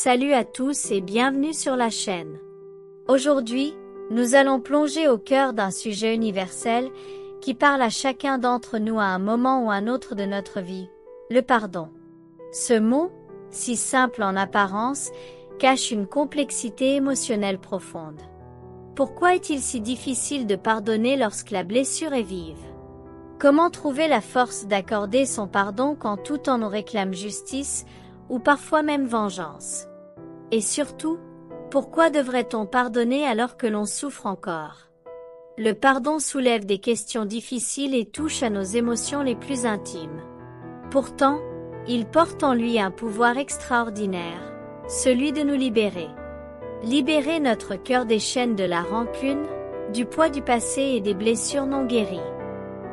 Salut à tous et bienvenue sur la chaîne. Aujourd'hui, nous allons plonger au cœur d'un sujet universel qui parle à chacun d'entre nous à un moment ou un autre de notre vie, le pardon. Ce mot, si simple en apparence, cache une complexité émotionnelle profonde. Pourquoi est-il si difficile de pardonner lorsque la blessure est vive? Comment trouver la force d'accorder son pardon quand tout en nous réclame justice ou parfois même vengeance? Et surtout, pourquoi devrait-on pardonner alors que l'on souffre encore? Le pardon soulève des questions difficiles et touche à nos émotions les plus intimes. Pourtant, il porte en lui un pouvoir extraordinaire, celui de nous libérer. Libérer notre cœur des chaînes de la rancune, du poids du passé et des blessures non guéries.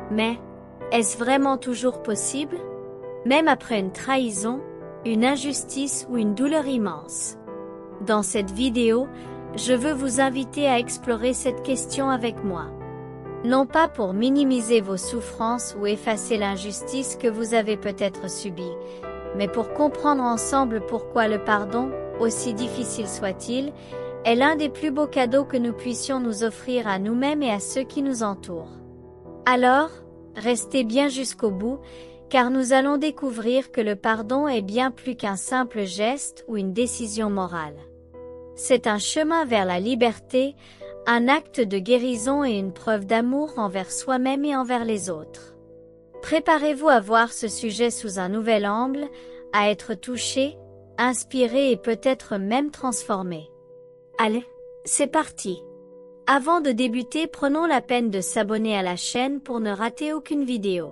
Mais, est-ce vraiment toujours possible? Même après une trahison, une injustice ou une douleur immense? Dans cette vidéo, je veux vous inviter à explorer cette question avec moi. Non pas pour minimiser vos souffrances ou effacer l'injustice que vous avez peut-être subie, mais pour comprendre ensemble pourquoi le pardon, aussi difficile soit-il, est l'un des plus beaux cadeaux que nous puissions nous offrir à nous-mêmes et à ceux qui nous entourent. Alors, restez bien jusqu'au bout, car nous allons découvrir que le pardon est bien plus qu'un simple geste ou une décision morale. C'est un chemin vers la liberté, un acte de guérison et une preuve d'amour envers soi-même et envers les autres. Préparez-vous à voir ce sujet sous un nouvel angle, à être touché, inspiré et peut-être même transformé. Allez, c'est parti! Avant de débuter, prenons la peine de s'abonner à la chaîne pour ne rater aucune vidéo.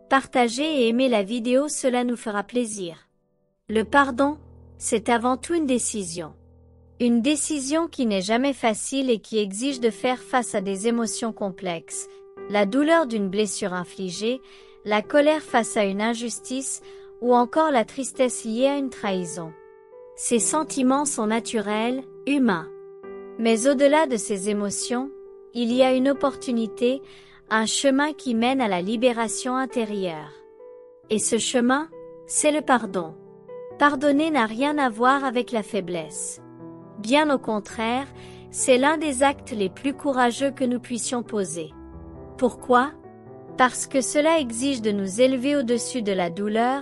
Partagez et aimez la vidéo, cela nous fera plaisir. Le pardon, c'est avant tout une décision. Une décision qui n'est jamais facile et qui exige de faire face à des émotions complexes, la douleur d'une blessure infligée, la colère face à une injustice ou encore la tristesse liée à une trahison. Ces sentiments sont naturels, humains. Mais au-delà de ces émotions, il y a une opportunité, un chemin qui mène à la libération intérieure. Et ce chemin, c'est le pardon. Pardonner n'a rien à voir avec la faiblesse. Bien au contraire, c'est l'un des actes les plus courageux que nous puissions poser. Pourquoi? Parce que cela exige de nous élever au-dessus de la douleur,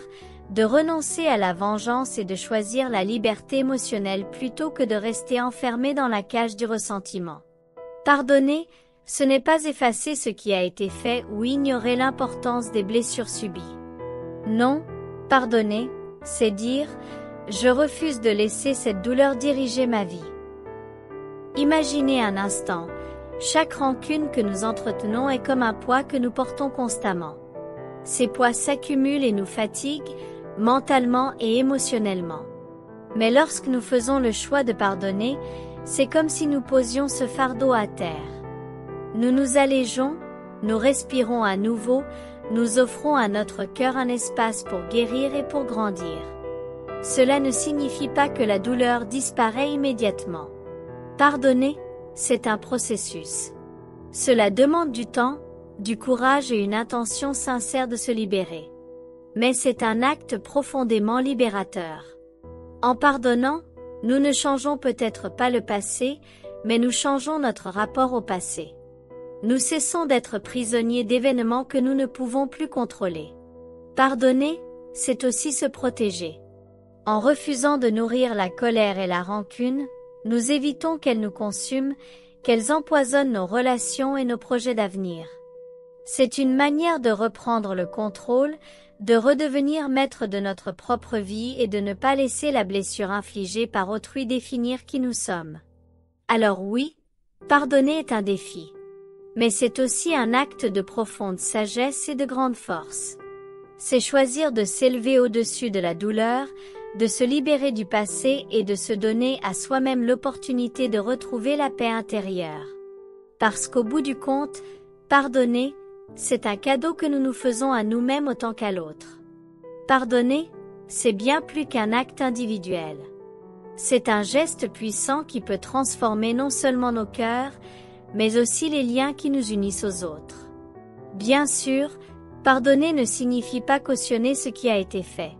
de renoncer à la vengeance et de choisir la liberté émotionnelle plutôt que de rester enfermé dans la cage du ressentiment. Pardonner, ce n'est pas effacer ce qui a été fait ou ignorer l'importance des blessures subies. Non, pardonner, c'est dire « Je refuse de laisser cette douleur diriger ma vie ». Imaginez un instant, chaque rancune que nous entretenons est comme un poids que nous portons constamment. Ces poids s'accumulent et nous fatiguent, mentalement et émotionnellement. Mais lorsque nous faisons le choix de pardonner, c'est comme si nous posions ce fardeau à terre. Nous nous allégeons, nous respirons à nouveau, nous offrons à notre cœur un espace pour guérir et pour grandir. Cela ne signifie pas que la douleur disparaît immédiatement. Pardonner, c'est un processus. Cela demande du temps, du courage et une intention sincère de se libérer. Mais c'est un acte profondément libérateur. En pardonnant, nous ne changeons peut-être pas le passé, mais nous changeons notre rapport au passé. Nous cessons d'être prisonniers d'événements que nous ne pouvons plus contrôler. Pardonner, c'est aussi se protéger. En refusant de nourrir la colère et la rancune, nous évitons qu'elles nous consument, qu'elles empoisonnent nos relations et nos projets d'avenir. C'est une manière de reprendre le contrôle, de redevenir maître de notre propre vie et de ne pas laisser la blessure infligée par autrui définir qui nous sommes. Alors oui, pardonner est un défi. Mais c'est aussi un acte de profonde sagesse et de grande force. C'est choisir de s'élever au-dessus de la douleur, de se libérer du passé et de se donner à soi-même l'opportunité de retrouver la paix intérieure. Parce qu'au bout du compte, pardonner, c'est un cadeau que nous nous faisons à nous-mêmes autant qu'à l'autre. Pardonner, c'est bien plus qu'un acte individuel. C'est un geste puissant qui peut transformer non seulement nos cœurs, mais aussi les liens qui nous unissent aux autres. Bien sûr, pardonner ne signifie pas cautionner ce qui a été fait.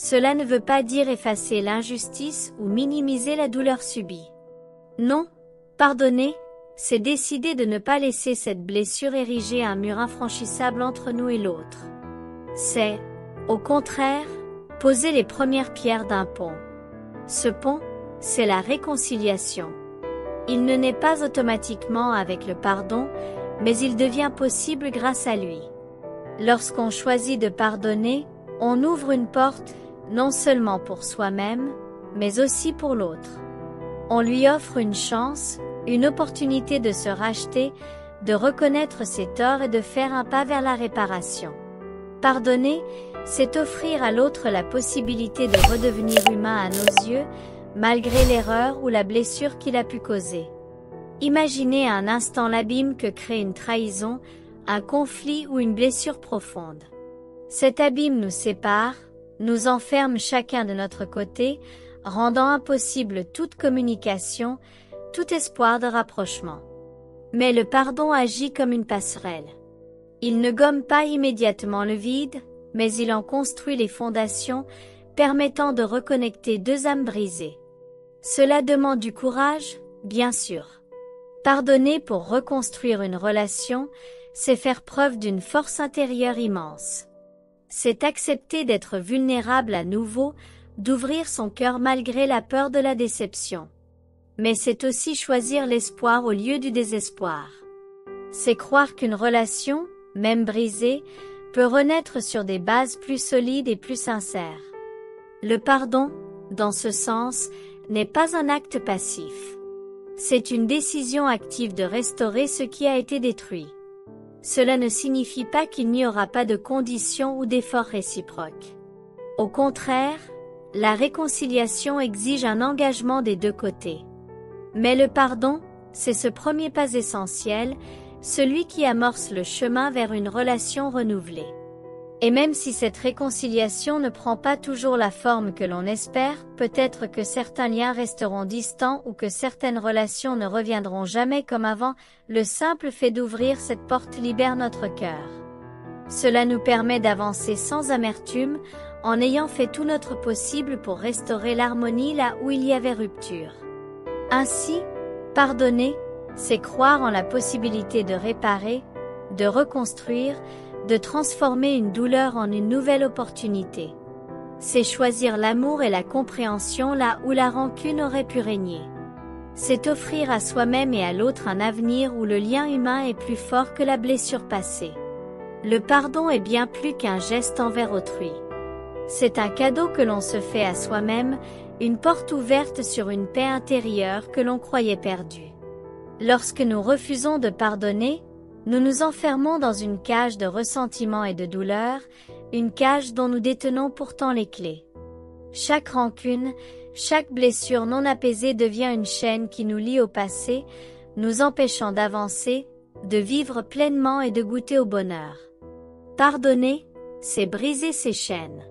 Cela ne veut pas dire effacer l'injustice ou minimiser la douleur subie. Non, pardonner, c'est décider de ne pas laisser cette blessure ériger un mur infranchissable entre nous et l'autre. C'est, au contraire, poser les premières pierres d'un pont. Ce pont, c'est la réconciliation. Il ne naît pas automatiquement avec le pardon, mais il devient possible grâce à lui. Lorsqu'on choisit de pardonner, on ouvre une porte, non seulement pour soi-même, mais aussi pour l'autre. On lui offre une chance, une opportunité de se racheter, de reconnaître ses torts et de faire un pas vers la réparation. Pardonner, c'est offrir à l'autre la possibilité de redevenir humain à nos yeux, malgré l'erreur ou la blessure qu'il a pu causer. Imaginez un instant l'abîme que crée une trahison, un conflit ou une blessure profonde. Cet abîme nous sépare, nous enferme chacun de notre côté, rendant impossible toute communication, tout espoir de rapprochement. Mais le pardon agit comme une passerelle. Il ne gomme pas immédiatement le vide, mais il en construit les fondations, permettant de reconnecter deux âmes brisées. Cela demande du courage, bien sûr. Pardonner pour reconstruire une relation, c'est faire preuve d'une force intérieure immense. C'est accepter d'être vulnérable à nouveau, d'ouvrir son cœur malgré la peur de la déception. Mais c'est aussi choisir l'espoir au lieu du désespoir. C'est croire qu'une relation, même brisée, peut renaître sur des bases plus solides et plus sincères. Le pardon, dans ce sens, n'est pas un acte passif. C'est une décision active de restaurer ce qui a été détruit. Cela ne signifie pas qu'il n'y aura pas de conditions ou d'efforts réciproques. Au contraire, la réconciliation exige un engagement des deux côtés. Mais le pardon, c'est ce premier pas essentiel, celui qui amorce le chemin vers une relation renouvelée. Et même si cette réconciliation ne prend pas toujours la forme que l'on espère, peut-être que certains liens resteront distants ou que certaines relations ne reviendront jamais comme avant, le simple fait d'ouvrir cette porte libère notre cœur. Cela nous permet d'avancer sans amertume, en ayant fait tout notre possible pour restaurer l'harmonie là où il y avait rupture. Ainsi, pardonner, c'est croire en la possibilité de réparer, de reconstruire, de transformer une douleur en une nouvelle opportunité. C'est choisir l'amour et la compréhension là où la rancune aurait pu régner. C'est offrir à soi-même et à l'autre un avenir où le lien humain est plus fort que la blessure passée. Le pardon est bien plus qu'un geste envers autrui. C'est un cadeau que l'on se fait à soi-même, une porte ouverte sur une paix intérieure que l'on croyait perdue. Lorsque nous refusons de pardonner, nous nous enfermons dans une cage de ressentiment et de douleur, une cage dont nous détenons pourtant les clés. Chaque rancune, chaque blessure non apaisée devient une chaîne qui nous lie au passé, nous empêchant d'avancer, de vivre pleinement et de goûter au bonheur. Pardonner, c'est briser ces chaînes.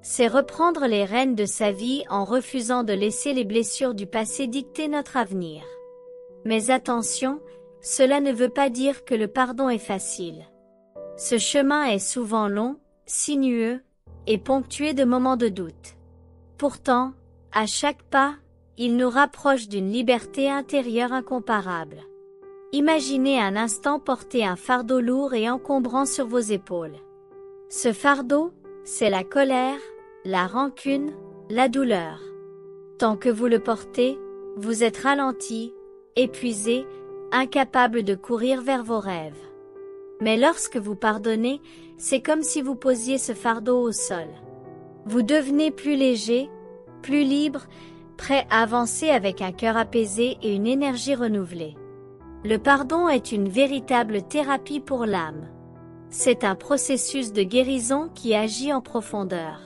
C'est reprendre les rênes de sa vie en refusant de laisser les blessures du passé dicter notre avenir. Mais attention, cela ne veut pas dire que le pardon est facile. Ce chemin est souvent long, sinueux, et ponctué de moments de doute. Pourtant, à chaque pas, il nous rapproche d'une liberté intérieure incomparable. Imaginez un instant porter un fardeau lourd et encombrant sur vos épaules. Ce fardeau, c'est la colère, la rancune, la douleur. Tant que vous le portez, vous êtes ralenti, épuisé, incapable de courir vers vos rêves. Mais lorsque vous pardonnez, c'est comme si vous posiez ce fardeau au sol. Vous devenez plus léger, plus libre, prêt à avancer avec un cœur apaisé et une énergie renouvelée. Le pardon est une véritable thérapie pour l'âme. C'est un processus de guérison qui agit en profondeur.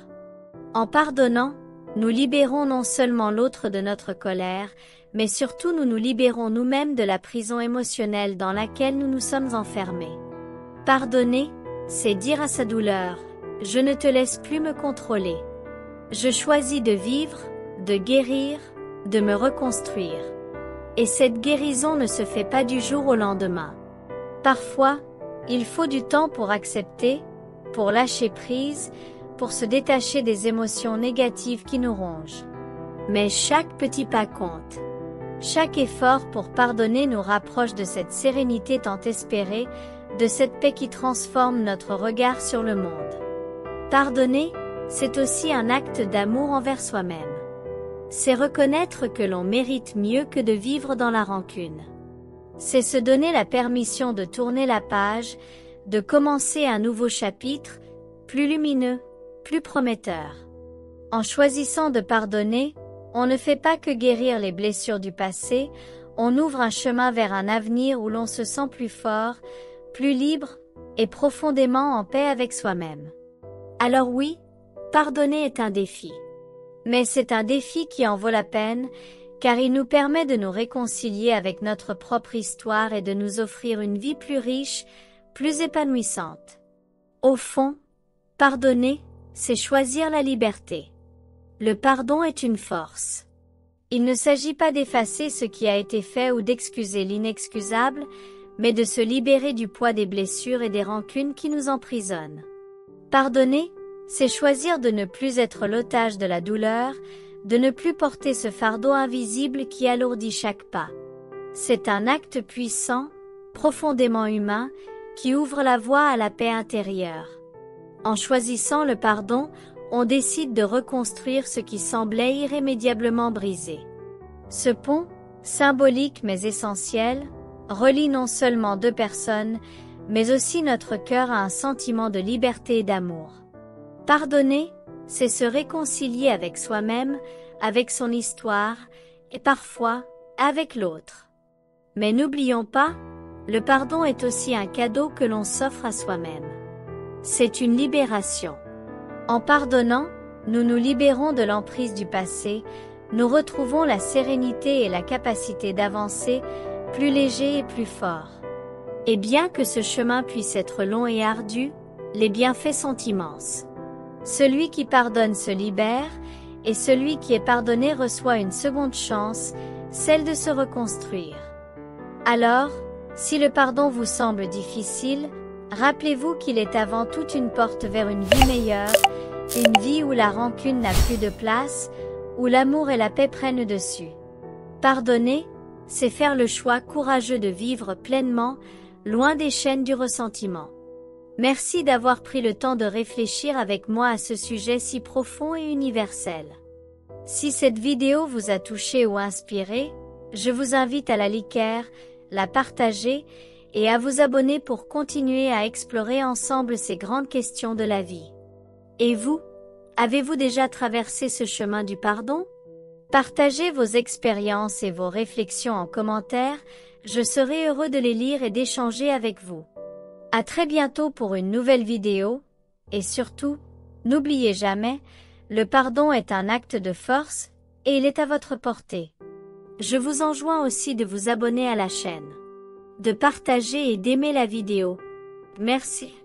En pardonnant, nous libérons non seulement l'autre de notre colère, mais surtout nous nous libérons nous-mêmes de la prison émotionnelle dans laquelle nous nous sommes enfermés. Pardonner, c'est dire à sa douleur, « Je ne te laisse plus me contrôler. Je choisis de vivre, de guérir, de me reconstruire. » Et cette guérison ne se fait pas du jour au lendemain. Parfois, il faut du temps pour accepter, pour lâcher prise, pour se détacher des émotions négatives qui nous rongent. Mais chaque petit pas compte. Chaque effort pour pardonner nous rapproche de cette sérénité tant espérée, de cette paix qui transforme notre regard sur le monde. Pardonner, c'est aussi un acte d'amour envers soi-même. C'est reconnaître que l'on mérite mieux que de vivre dans la rancune. C'est se donner la permission de tourner la page, de commencer un nouveau chapitre, plus lumineux, plus prometteur. En choisissant de pardonner, on ne fait pas que guérir les blessures du passé, on ouvre un chemin vers un avenir où l'on se sent plus fort, plus libre et profondément en paix avec soi-même. Alors oui, pardonner est un défi. Mais c'est un défi qui en vaut la peine, car il nous permet de nous réconcilier avec notre propre histoire et de nous offrir une vie plus riche, plus épanouissante. Au fond, pardonner, c'est choisir la liberté. Le pardon est une force. Il ne s'agit pas d'effacer ce qui a été fait ou d'excuser l'inexcusable, mais de se libérer du poids des blessures et des rancunes qui nous emprisonnent. Pardonner, c'est choisir de ne plus être l'otage de la douleur, de ne plus porter ce fardeau invisible qui alourdit chaque pas. C'est un acte puissant, profondément humain, qui ouvre la voie à la paix intérieure. En choisissant le pardon, on décide de reconstruire ce qui semblait irrémédiablement brisé. Ce pont, symbolique mais essentiel, relie non seulement deux personnes, mais aussi notre cœur à un sentiment de liberté et d'amour. Pardonner, c'est se réconcilier avec soi-même, avec son histoire, et parfois, avec l'autre. Mais n'oublions pas, le pardon est aussi un cadeau que l'on s'offre à soi-même. C'est une libération. En pardonnant, nous nous libérons de l'emprise du passé, nous retrouvons la sérénité et la capacité d'avancer, plus léger et plus fort. Et bien que ce chemin puisse être long et ardu, les bienfaits sont immenses. Celui qui pardonne se libère, et celui qui est pardonné reçoit une seconde chance, celle de se reconstruire. Alors, si le pardon vous semble difficile, rappelez-vous qu'il est avant tout une porte vers une vie meilleure, une vie où la rancune n'a plus de place, où l'amour et la paix prennent dessus. Pardonner, c'est faire le choix courageux de vivre pleinement, loin des chaînes du ressentiment. Merci d'avoir pris le temps de réfléchir avec moi à ce sujet si profond et universel. Si cette vidéo vous a touché ou inspiré, je vous invite à la liker, la partager et à vous abonner pour continuer à explorer ensemble ces grandes questions de la vie. Et vous, avez-vous déjà traversé ce chemin du pardon? Partagez vos expériences et vos réflexions en commentaire, je serai heureux de les lire et d'échanger avec vous. À très bientôt pour une nouvelle vidéo, et surtout, n'oubliez jamais, le pardon est un acte de force, et il est à votre portée. Je vous enjoins aussi de vous abonner à la chaîne, de partager et d'aimer la vidéo. Merci.